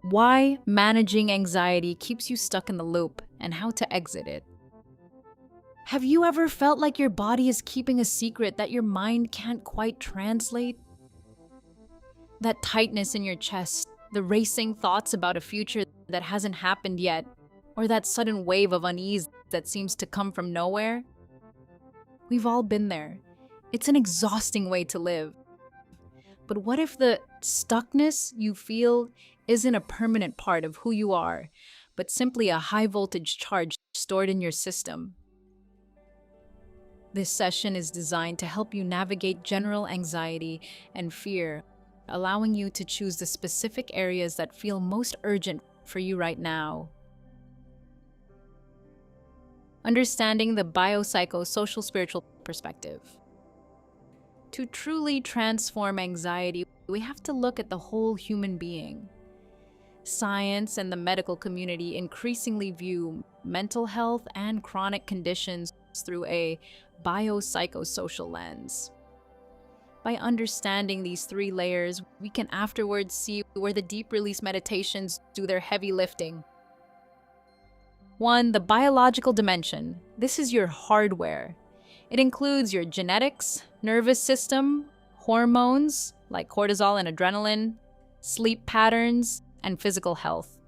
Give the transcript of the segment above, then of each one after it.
Why managing anxiety keeps you stuck in the loop and how to exit it. Have you ever felt like your body is keeping a secret that your mind can't quite translate? That tightness in your chest, the racing thoughts about a future that hasn't happened yet, or that sudden wave of unease that seems to come from nowhere? We've all been there. It's an exhausting way to live. But what if the stuckness you feel isn't a permanent part of who you are, but simply a high-voltage charge stored in your system? This session is designed to help you navigate general anxiety and fear, allowing you to choose the specific areas that feel most urgent for you right now. Understanding the biopsychosocial spiritual perspective. To truly transform anxiety, we have to look at the whole human being. Science and the medical community increasingly view mental health and chronic conditions through a biopsychosocial lens. By understanding these three layers, we can afterwards see where the DeepRelease meditations do their heavy lifting. 1. The biological dimension. This is your hardware. It includes your genetics, nervous system, hormones like cortisol and adrenaline, sleep patterns, and physical health.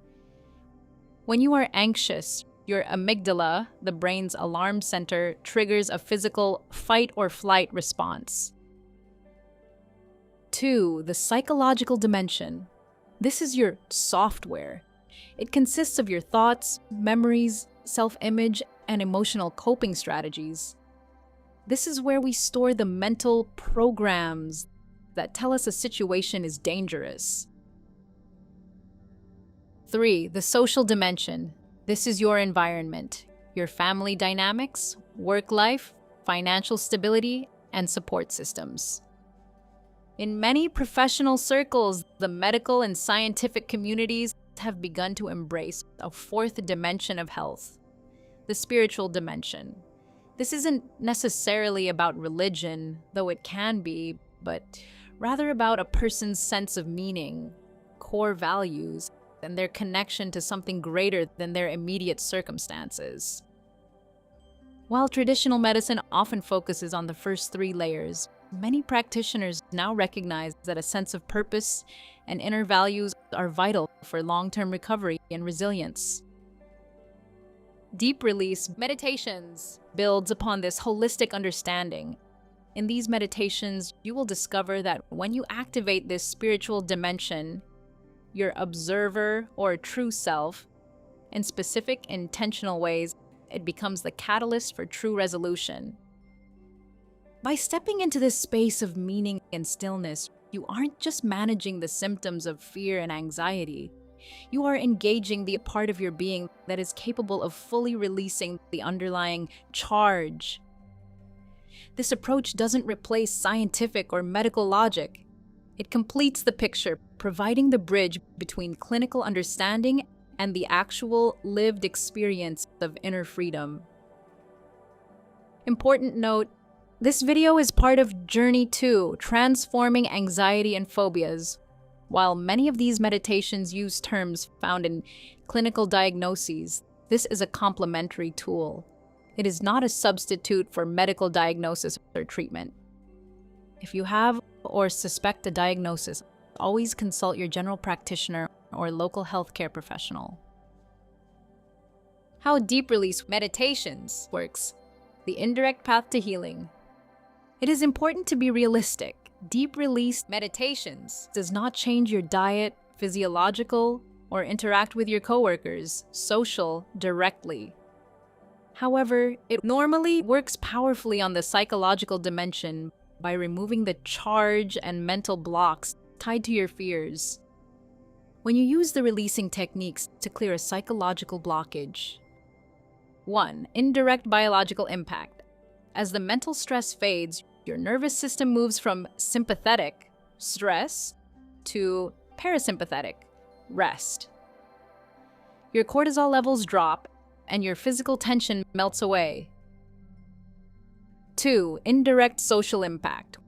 When you are anxious, your amygdala, the brain's alarm center, triggers a physical fight or flight response. 2. The psychological dimension. This is your software. It consists of your thoughts, memories, self-image, and emotional coping strategies. This is where we store the mental programs that tell us a situation is dangerous. 3. The social dimension. This is your environment, your family dynamics, work life, financial stability, and support systems. In many professional circles, the medical and scientific communities have begun to embrace a fourth dimension of health, the spiritual dimension. This isn't necessarily about religion, though it can be, but rather about a person's sense of meaning, core values, and their connection to something greater than their immediate circumstances. While traditional medicine often focuses on the first three layers, many practitioners now recognize that a sense of purpose and inner values are vital for long-term recovery and resilience. DeepRelease meditations builds upon this holistic understanding. In these meditations, you will discover that when you activate this spiritual dimension, your observer or true self, in specific intentional ways, it becomes the catalyst for true resolution. By stepping into this space of meaning and stillness, you aren't just managing the symptoms of fear and anxiety. You are engaging the part of your being that is capable of fully releasing the underlying charge. This approach doesn't replace scientific or medical logic. It completes the picture, providing the bridge between clinical understanding and the actual lived experience of inner freedom. Important note: this video is part of Journey 2, Transforming Anxiety and Phobias. While many of these meditations use terms found in clinical diagnoses, this is a complementary tool. It is not a substitute for medical diagnosis or treatment. If you have or suspect a diagnosis, always consult your general practitioner or local healthcare professional. How DeepRelease meditations works. The indirect path to healing. It is important to be realistic. DeepRelease meditations does not change your diet, physiological, or interact with your coworkers, social, directly. However, it normally works powerfully on the psychological dimension by removing the charge and mental blocks tied to your fears. When you use the releasing techniques to clear a psychological blockage. 1. Indirect biological impact. As the mental stress fades, your nervous system moves from sympathetic, stress, to parasympathetic, rest. Your cortisol levels drop, and your physical tension melts away. 2. Indirect social impact.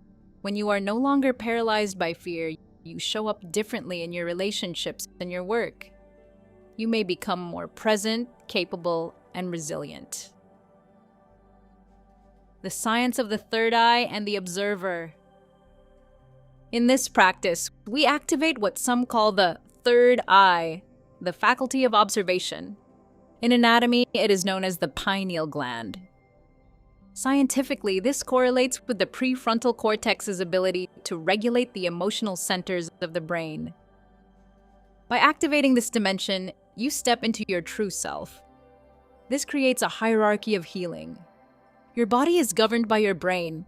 When you are no longer paralyzed by fear, you show up differently in your relationships and your work. You may become more present, capable, and resilient. The science of the third eye and the observer. In this practice, we activate what some call the third eye, the faculty of observation. In anatomy, it is known as the pineal gland. Scientifically, this correlates with the prefrontal cortex's ability to regulate the emotional centers of the brain. By activating this dimension, you step into your true self. This creates a hierarchy of healing. Your body is governed by your brain.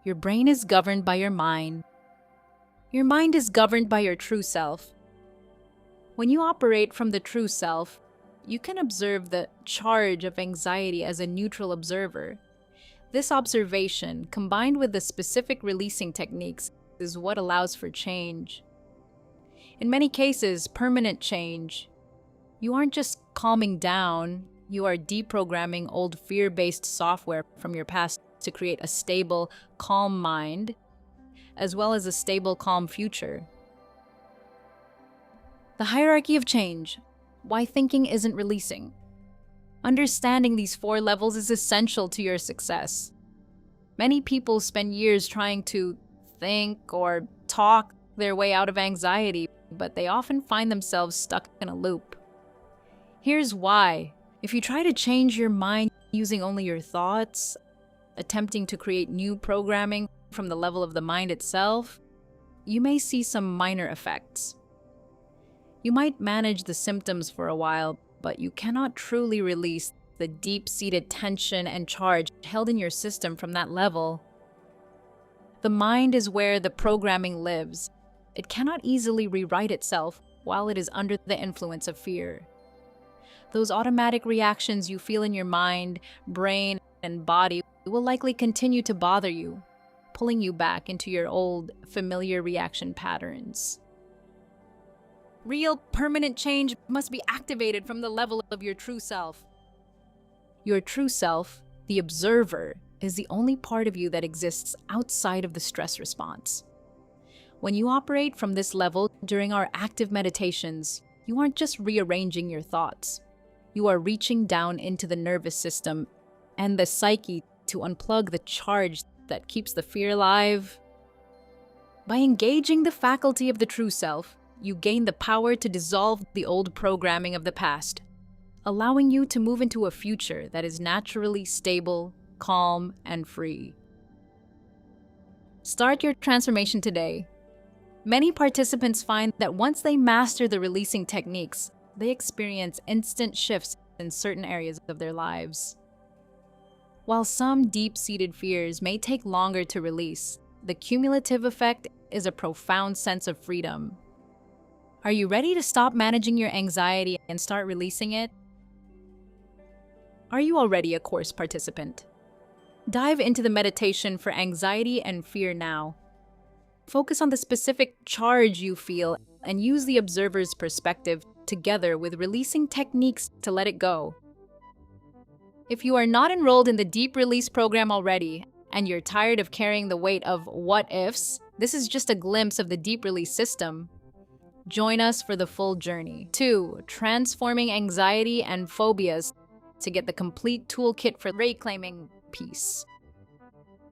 Your brain is governed by your mind. Your mind is governed by your true self. When you operate from the true self, you can observe the charge of anxiety as a neutral observer. This observation, combined with the specific releasing techniques, is what allows for change. In many cases, permanent change. You aren't just calming down, you are deprogramming old fear-based software from your past to create a stable, calm mind, as well as a stable, calm future. The hierarchy of change. Why thinking isn't releasing. Understanding these 4 levels is essential to your success. Many people spend years trying to think or talk their way out of anxiety, but they often find themselves stuck in a loop. Here's why. If you try to change your mind using only your thoughts, attempting to create new programming from the level of the mind itself, you may see some minor effects. You might manage the symptoms for a while, but you cannot truly release the deep-seated tension and charge held in your system from that level. The mind is where the programming lives. It cannot easily rewrite itself while it is under the influence of fear. Those automatic reactions you feel in your mind, brain, and body will likely continue to bother you, pulling you back into your old, familiar reaction patterns. Real, permanent change must be activated from the level of your true self. Your true self, the observer, is the only part of you that exists outside of the stress response. When you operate from this level during our active meditations, you aren't just rearranging your thoughts. You are reaching down into the nervous system and the psyche to unplug the charge that keeps the fear alive. By engaging the faculty of the true self, you gain the power to dissolve the old programming of the past, allowing you to move into a future that is naturally stable, calm, and free. Start your transformation today. Many participants find that once they master the releasing techniques, they experience instant shifts in certain areas of their lives. While some deep-seated fears may take longer to release, the cumulative effect is a profound sense of freedom. Are you ready to stop managing your anxiety and start releasing it? Are you already a course participant? Dive into the meditation for anxiety and fear now. Focus on the specific charge you feel and use the observer's perspective together with releasing techniques to let it go. If you are not enrolled in the DeepRelease program already, and you're tired of carrying the weight of what-ifs, this is just a glimpse of the DeepRelease system. Join us for the full journey. 2. Transforming Anxiety and Phobias to get the complete toolkit for reclaiming peace.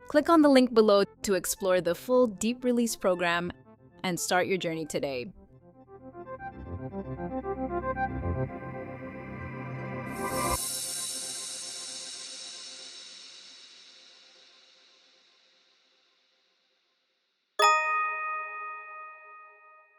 Click on the link below to explore the full DeepRelease program and start your journey today.